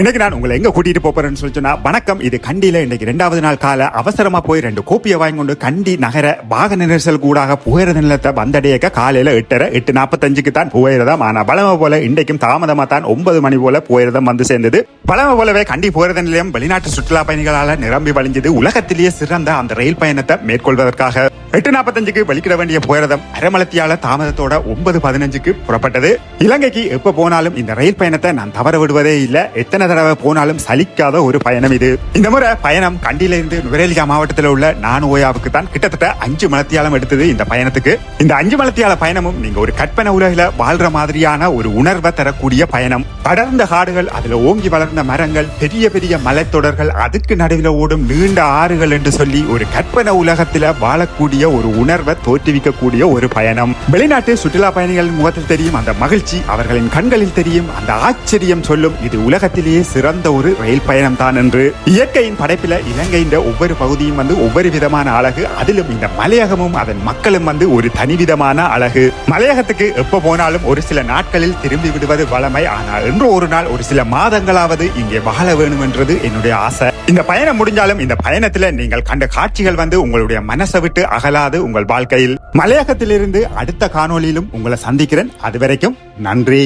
இன்னைக்கு நான் உங்களை எங்க கூட்டிட்டு போறேன்னு சொல்லி சொன்னா, வணக்கம், இது கண்டியில இன்னைக்கு 2வது நாள் கால அவசரமா போய் 2 கோப்பியை வாங்கி கொண்டு கண்டி நகர வாகன நெரிசல் கூடாக புகையிரத நிலத்தை வந்தடையக்க காலையில 8:45 தான் புகையிரதம். ஆனா பலம போல இன்றைக்கும் தாமதமா தான் 9 மணி போல புகையிரதம் வந்து சேர்ந்தது. பலம போலவே கண்டி புகையிரத நிலையம் வெளிநாட்டு சுற்றுலா பயணிகளால நிரம்பி வழிஞ்சது. உலகத்திலேயே சிறந்த அந்த ரயில் பயணத்தை மேற்கொள்வதற்காக 8:45 வெளிக்கிட வேண்டிய புகையிரதம் அரைமலத்தியால தாமதத்தோட 9:15 புறப்பட்டது. இலங்கைக்கு எப்ப போனாலும் இந்த ரயில் பயணத்தை நான் தவற விடுவதே இல்ல. எத்தனை தடவை போனாலும் சலிக்காத ஒரு பயணம் இது. இந்த முறை பயணம் கண்டியில இருந்து நுவரெலியா மாவட்டத்தில் உள்ள நானுஓயாவுக்கு தான் கிட்டத்தட்ட 5 மலத்தியாலம் எடுத்தது. இந்த பயணத்துக்கு இந்த 5 மலத்தியால பயணமும் நீங்க ஒரு கற்பனை உலகில வாழ்ற மாதிரியான ஒரு உணர்வை தரக்கூடிய பயணம். அடர்ந்த காடுகள், அதுல ஓங்கி வளர்ந்த மரங்கள், பெரிய பெரிய மலைத்தொடர்கள், அதுக்கு நடுவில் ஓடும் நீண்ட ஆறுகள் என்று சொல்லி ஒரு கற்பனை உலகத்துல வாழக்கூடிய ஒரு உணர்வை தோற்றுவிக்கக்கூடிய ஒரு பயணம். வெளிநாட்டு சுற்றுலா பயணிகளின் முகத்தில் தெரியும் அந்த மகிழ்ச்சி, அவர்களின் கண்களில் தெரியும் அந்த ஆச்சரியம் சொல்லும் இது உலகத்திலேயே சிறந்த ஒரு ரயில் பயணம் தான் என்று. இயற்கையின் படைப்பில இலங்கையின் ஒவ்வொரு பகுதியும் ஒவ்வொரு விதமான அழகு. அதிலும் இந்த மலையகமும் அதன் மக்களும் ஒரு தனிவிதமான அழகு. மலையகத்துக்கு எப்ப போனாலும் ஒரு சில நாட்களில் திரும்பி விடுவது வளமை. ஆனால் இன்று ஒரு நாள் ஒரு சில மாதங்களாவது இங்கே வாழ வேணும் என்றது என்னுடைய ஆசை. இந்த பயணம் முடிஞ்சாலும் இந்த பயணத்துல நீங்கள் கண்ட காட்சிகள் உங்களுடைய மனசை விட்டு அகலாது உங்கள் வாழ்க்கையில். மலையகத்திலிருந்து அடுத்த காணொளியிலும் உங்களை சந்திக்கிறேன். அதுவரைக்கும் நன்றி.